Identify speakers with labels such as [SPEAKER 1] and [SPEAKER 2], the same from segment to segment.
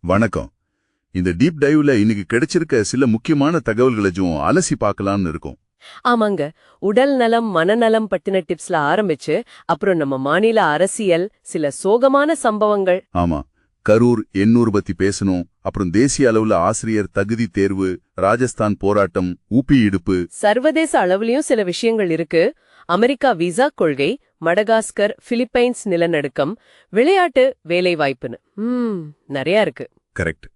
[SPEAKER 1] வணக்கம். இந்த டீப் டைவ்ல இன்னைக்கு கிடைச்சிருக்க சில முக்கியமான தகவல்களையும் அலசி பார்க்கலாம்னு இருக்கும்.
[SPEAKER 2] ஆமாங்க. உடல் நலம் மனநலம் பத்தின டிப்ஸ்ல ஆரம்பிச்சு அப்புறம் நம்ம மாநில அரசியல் சில சோகமான சம்பவங்கள்.
[SPEAKER 1] ஆமா, கரூர் 800 பத்தி பேசணும். அப்புறம் தேசிய அளவுல ஆசிரியர் தகுதி தேர்வு, ராஜஸ்தான் போராட்டம், ஊபி இடுப்பு.
[SPEAKER 2] சர்வதேச அளவுலயும் சில விஷயங்கள் இருக்கு. அமெரிக்கா விசா கொள்கை, மடகாஸ்கர், பிலிப்பைன்ஸ் நிலநடுக்கம், விளையாட்டு, வேலைவாய்ப்புன்னு நிறைய இருக்கு.
[SPEAKER 1] கரெக்ட்.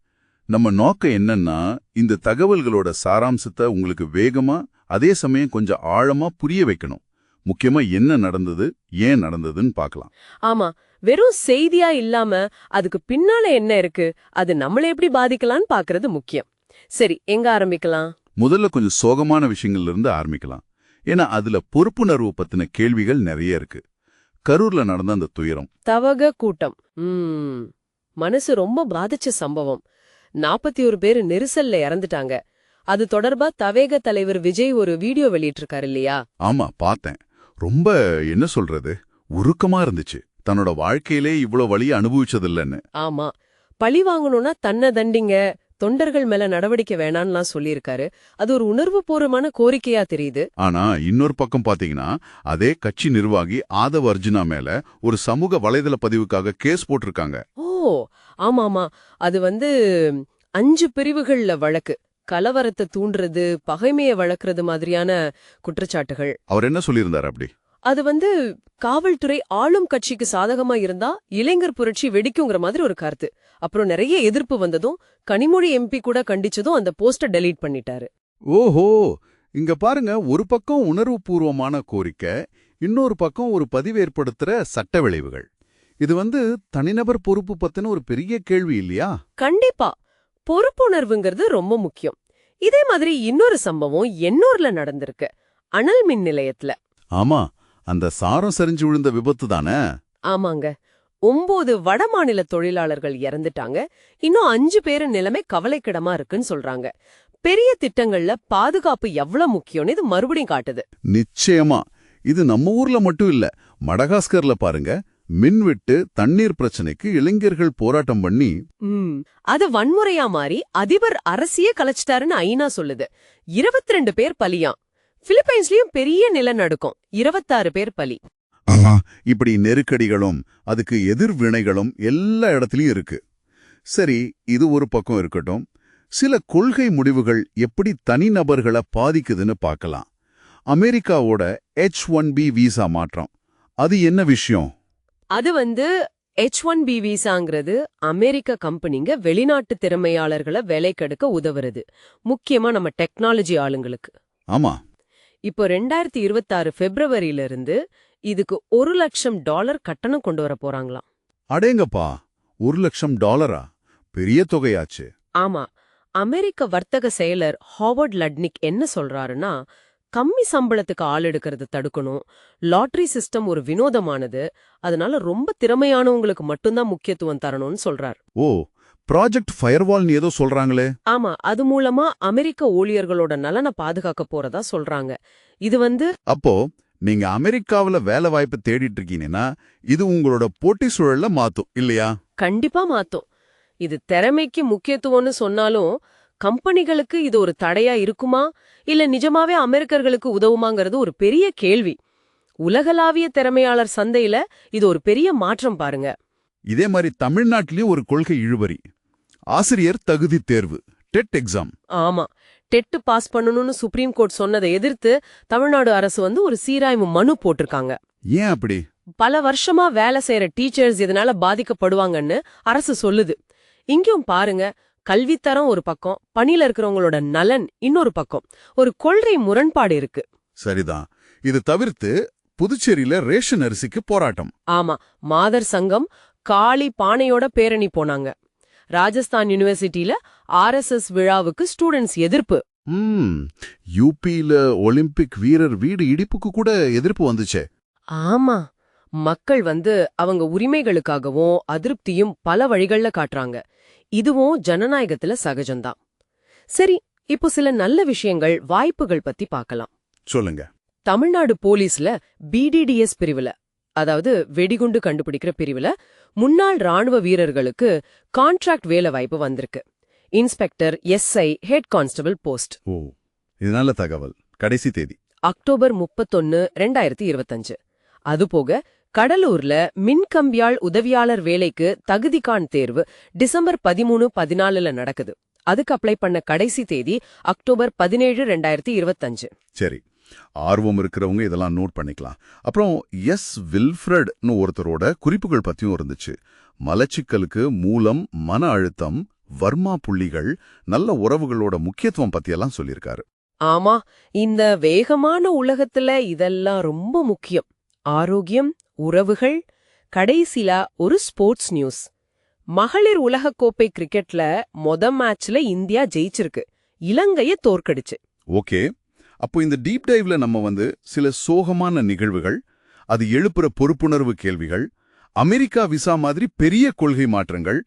[SPEAKER 1] நம்ம நோக்கம் என்னன்னா இந்த தகவல்களோட சாராம்சத்தை உங்களுக்கு வேகமா அதே சமயம் கொஞ்சம் ஆழமா புரிய வைக்கணும். முக்கியமா என்ன நடந்தது, ஏன் நடந்ததுன்னு பார்க்கலாம்.
[SPEAKER 2] ஆமா, வெறும் செய்தியா இல்லாம அதுக்கு பின்னால என்ன இருக்கு, அது நம்மளை எப்படி பாதிக்கலாம்னு பாக்குறது முக்கியம். சரி, எங்க ஆரம்பிக்கலாம்?
[SPEAKER 1] முதல்ல கொஞ்சம் சோகமான விஷயங்கள்ல இருந்து ஆரம்பிக்கலாம். ஏன்னா அதுல பொறுப்புணர்வு பத்தின கேள்விகள் நிறைய இருக்கு. கரூர்ல நடந்த அந்த துயரம்,
[SPEAKER 2] தவக கூட்டம், மனசு ரொம்ப பாதிச்ச சம்பவம். 41 பேரு நெரிசல்ல இறந்துட்டாங்க. அது தொடர்பா தவேக தலைவர் விஜய் ஒரு வீடியோ வெளியிட்டிருக்காரு இல்லையா?
[SPEAKER 1] ஆமா, பார்த்தேன். ரொம்ப என்ன சொல்றது, உருக்கமா இருந்துச்சு. தன்னோட வாழ்க்கையிலே இவ்ளோ வலிய அனுபவிச்சதில்லன்னு.
[SPEAKER 2] ஆமா, பழி வாங்கணும்னா தன்னை தண்டிங்க, தொண்டர்கள் மேல நடவடிக்கை வேணான்லாம் சொல்லியிருக்காரு. அது ஒரு உணர்வுபூர்வமான கோரிக்கையா தெரியுது.
[SPEAKER 1] ஆனா இன்னொரு பக்கம் பாத்தீங்கன்னா, அதே கட்சி நிர்வாகி ஆதவ் அர்ஜுனா மேல ஒரு சமூக வலைதள பதிவுக்காக கேஸ் போட்டிருக்காங்க.
[SPEAKER 2] ஓ ஆமாமா, அது 5 பிரிவுகள்ல வழக்கு. கலவரத்தை தூண்டுறது, பகைமையை வளர்க்கறது மாதிரியான குற்றச்சாட்டுகள்.
[SPEAKER 1] அவர் என்ன சொல்லியிருந்தாரு அப்படி?
[SPEAKER 2] அது காவல்துறை ஆளும் கட்சிக்கு சாதகமா இருந்தா இளைஞர் புரட்சி வெடிக்குங்கிற மாதிரி ஒரு கருத்து. அப்புறம் நிறைய எதிர்ப்பு வந்ததும் கனிமொழி எம்பி கூட கண்டிச்சதும் அந்த போஸ்டர் டெலீட் பண்ணிட்டாரு.
[SPEAKER 1] ஓஹோ, இங்க பாருங்க, ஒரு பக்கம் உணர்வுபூர்வமான கோரிக்கை, இன்னொரு பக்கம் ஒரு பதிவு ஏற்படுத்துற சட்ட விளைவுகள். இது தனிநபர் பொறுப்பு பத்தின ஒரு பெரிய கேள்வி இல்லையா?
[SPEAKER 2] கண்டிப்பா, பொறுப்புணர்வுங்கிறது ரொம்ப முக்கியம். இதே மாதிரி இன்னொரு சம்பவம் எண்ணூர்ல நடந்திருக்கு, அனல் மின் நிலையத்துல.
[SPEAKER 1] ஆமா, அந்த சாரம் சரிஞ்சு விழுந்த விபத்து தானே?
[SPEAKER 2] ஆமாங்க, 9 வடமாநில தொழிலாளர்கள் இறந்துட்டாங்க. இன்னும் 5 பேரு நிலைமை கவலைக்கிடமா இருக்குன்னு சொல்றாங்க. பெரிய திட்டங்கள்ல பாதுகாப்பு எவ்வளவு முக்கியம்னு இது மறுபடியும் காட்டுது.
[SPEAKER 1] நிச்சயமா. இது நம்ம ஊர்ல மட்டும் இல்ல, மடகாஸ்கர்ல பாருங்க, மின்வெட்டு, தண்ணீர் பிரச்சனைக்கு இளைஞர்கள் போராட்டம் பண்ணி
[SPEAKER 2] அது வன்முறையா மாறி அதிபர் அரசியே கலைச்சிட்டாருன்னு ஐநா சொல்லுது. 22 பேர் பலியாம். பிலிப்பைன்ஸ்லயும் பெரிய நிலநடுக்கம், 26 பேர் பலி.
[SPEAKER 1] இப்படி நெருக்கடிகளும் அதுக்கு எதிர்வினைகளும் எல்லா இடத்துலயும் இருக்கு. சரி, இது ஒரு பக்கம் இருக்கட்டும். சில கொள்கை முடிவுகள் எப்படி தனிநபர்களை பாதிக்குதுன்னு பார்க்கலாம். அமெரிக்காவோட H-1B விசா மாற்றம், அது என்ன விஷயம்?
[SPEAKER 2] அது H-1B விசாங்கிறது அமெரிக்க கம்பெனிங்க வெளிநாட்டு திறமையாளர்களை வேலைக்கெடுக்க உதவுறது. முக்கியமா நம்ம டெக்னாலஜி ஆளுங்களுக்கு.
[SPEAKER 1] ஆமா,
[SPEAKER 2] இப்போ 2026 பிப்ரவரியில இருந்து இதுக்கு $1 லட்சம் கட்டணம் கொண்டு வர போறாங்களாம்.
[SPEAKER 1] அடேங்கப்பா, $1 லட்சம், பெரிய தொகையாச்சு.
[SPEAKER 2] ஆமா, அமெரிக்க வர்த்தக செயலர் ஹாவர்ட் லட்னிக் என்ன சொல்றாருன்னா, கம்மி சம்பளத்துக்கு ஆள் எடுக்கிறது தடுக்கணும், லாட்டரி சிஸ்டம் ஒரு வினோதமானது, அதனால ரொம்ப திறமையானவங்களுக்கு மட்டும்தான் முக்கியத்துவம் தரணும்னு சொல்றார்.
[SPEAKER 1] ஓ, ப்ராஜெக்ட் ஃபயர்வால்னு ஏதோ சொல்றாங்களே?
[SPEAKER 2] ஆமா, அது மூலமா அமெரிக்க ஊழியர்களோட நலனை பாதுகாக்க போறதா சொல்றாங்க. இது
[SPEAKER 1] அப்போ நீங்க அமெரிக்காவுல வேலை வாய்ப்பு தேடிட்டு இருக்கீங்கன்னா இது உங்களோட போட்டி சூழல்ல மாத்தும் இல்லையா?
[SPEAKER 2] கண்டிப்பா மாத்தும். இது திறமைக்கு முக்கியத்துவம்னு சொன்னாலும் கம்பெனிகளுக்கு இது ஒரு தடையா இருக்குமா, இல்ல நிஜமாவே அமெரிக்கர்களுக்கு உதவுமாங்கிறது ஒரு பெரிய கேள்வி. உலகளாவிய திறமையாளர் சந்தையில இது ஒரு பெரிய மாற்றம் பாருங்க.
[SPEAKER 1] இதே மாதிரி தமிழ்நாட்டிலயும் ஒரு கொள்கை இழுபறி, ஆசிரியர் தகுதி தேர்வு, டெட் எக்ஸாம்.
[SPEAKER 2] ஆமா, டெட் பாஸ் பண்ணணும்னு சுப்ரீம் கோர்ட் சொன்னதை எதிர்த்து தமிழ்நாடு அரசு ஒரு சீராய்வு மனு போட்டிருக்காங்க.
[SPEAKER 1] ஏன் அப்படி?
[SPEAKER 2] பல வருஷமா வேலை செய்யற டீச்சர்ஸ் இதனால பாதிக்கப்படுவாங்கன்னு அரசு சொல்லுது. இங்கேயும் பாருங்க, கல்வித்தரம் ஒரு பக்கம், பணியில இருக்கிறவங்களோட நலன் இன்னொரு பக்கம், ஒரு கொள்கை முரண்பாடு இருக்கு.
[SPEAKER 1] சரிதான். இது தவிர்த்து புதுச்சேரியில ரேஷன் அரிசிக்கு போராட்டம்.
[SPEAKER 2] ஆமா, மாதர் சங்கம் காளி பானையோட பேரணி போனாங்க. ராஜஸ்தான் யூனிவர்சிட்டியில RSS விழாவுக்கு ஸ்டூடெண்ட்ஸ் எதிர்ப்பு.
[SPEAKER 1] யூபியில ஒலிம்பிக் வீரர் வீடு இடிப்புக்கு கூட எதிர்ப்பு வந்துச்சே.
[SPEAKER 2] ஆமா, மக்கள் அவங்க உரிமைகளுக்காகவும் அதிருப்தியும் பல வழிகள்ல காட்டுறாங்க. இதுவும் ஜனநாயகத்துல சகஜம்தான். சரி, இப்போ சில நல்ல விஷயங்கள், வாய்ப்புகள் பத்தி பார்க்கலாம்.
[SPEAKER 1] சொல்லுங்க.
[SPEAKER 2] தமிழ்நாடு போலீஸ்ல BDDS பிரிவுல, அதாவது வெடிகுண்டு கண்டுபிடிக்கிற பிரிவுல முன்னாள் ராணுவ வீரர்களுக்கு கான்ட்ராக்ட் வேலை வாய்ப்பு வந்திருக்கு. Inspector SI head constable post.
[SPEAKER 1] ஓ, இது நல்ல தகவல். கடைசி தேதி
[SPEAKER 2] அக்டோபர் 31, 2025. அதுபோக கடலூர்ல மின்கம்பியாள் உதவியாளர் வேலைக்கு தகுதிகாண் தேர்வு டிசம்பர் 13, 14 நடக்குது. அதுக்கு அப்ளை பண்ண கடைசி தேதி அக்டோபர் 17, 2025.
[SPEAKER 1] சரி, ஆர்வம் இருக்கிறவங்க இதெல்லாம் நோட் பண்ணிக்கலாம். அப்புறம் எஸ் வில்ஃப்ரெட்னு ஒருத்தரோட குறிப்புகள் பத்தியும் இருந்துச்சு. மலச்சிக்கலுக்கு மூலம் மன அழுத்தம், வர்மா புள்ளிகள், நல்ல உறவுகளோட முக்கியத்துவம் பத்தியெல்லாம் சொல்லியிருக்காரு.
[SPEAKER 2] ஆமா, இந்த வேகமான உலகத்துல இதெல்லாம் ரொம்ப முக்கியம். ஆரோக்கியம், உறவுகள். கடைசில ஒரு ஸ்போர்ட்ஸ் நியூஸ். மகளிர் உலகக்கோப்பை கிரிக்கெட்ல மேட்ச்ல இந்தியா ஜெயிச்சிருக்கு, இலங்கைய தோற்கடிச்சு.
[SPEAKER 1] ஓகே, அப்போ இந்த டீப் டைவ்ல நம்ம சில சோகமான நிகழ்வுகள், அது எழுப்புற பொறுப்புணர்வு கேள்விகள், அமெரிக்கா விசா மாதிரி பெரிய கொள்கை மாற்றங்கள்,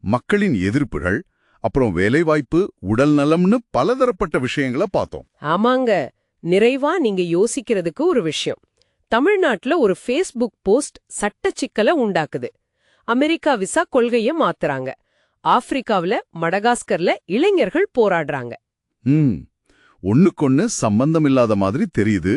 [SPEAKER 1] மக்களின் எதிர்ப்புகள், அப்புறம் வேலைவாய்ப்பு, உடல் நலம்னு பலதரப்பட்ட விஷயங்களை பார்த்தோம்.
[SPEAKER 2] ஆமாங்க, நிறைவா நீங்க யோசிக்கிறதுக்கு ஒரு விஷயம். தமிழ்நாட்டுல ஒரு ஃபேஸ்புக் போஸ்ட் சட்ட சிக்கலை உண்டாக்குது. அமெரிக்கா விசா கொள்கைய மாத்துறாங்க. ஆப்பிரிக்காவுல மடகாஸ்கர்ல இளைஞர்கள் போராடுறாங்க.
[SPEAKER 1] ஒண்ணுக்கொன்னு சம்பந்தம் இல்லாத மாதிரி தெரியுது.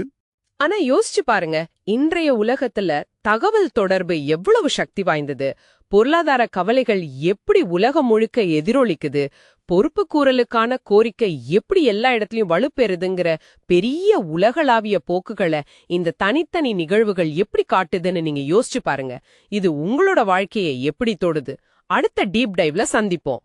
[SPEAKER 2] ஆனா யோசிச்சு பாருங்க, இன்றைய உலகத்துல தகவல் தொடர்பு எவ்வளவு சக்தி வாய்ந்தது. பொருளாதார கவலைகள் எப்படி உலகம் முழுக்க எதிரொலிக்குது. பொறுப்புக்கூறலுக்கான கோரிக்கை எப்படி எல்லா இடத்துலயும் வலுப்பெறுதுங்கிற பெரிய உலகளாவிய போக்குகளை இந்த தனித்தனி நிகழ்வுகள் எப்படி காட்டுதுன்னு நீங்க யோசிச்சு பாருங்க. இது உங்களோட வாழ்க்கையை எப்படி தொடுது. அடுத்த டீப் டைவ்ல சந்திப்போம்.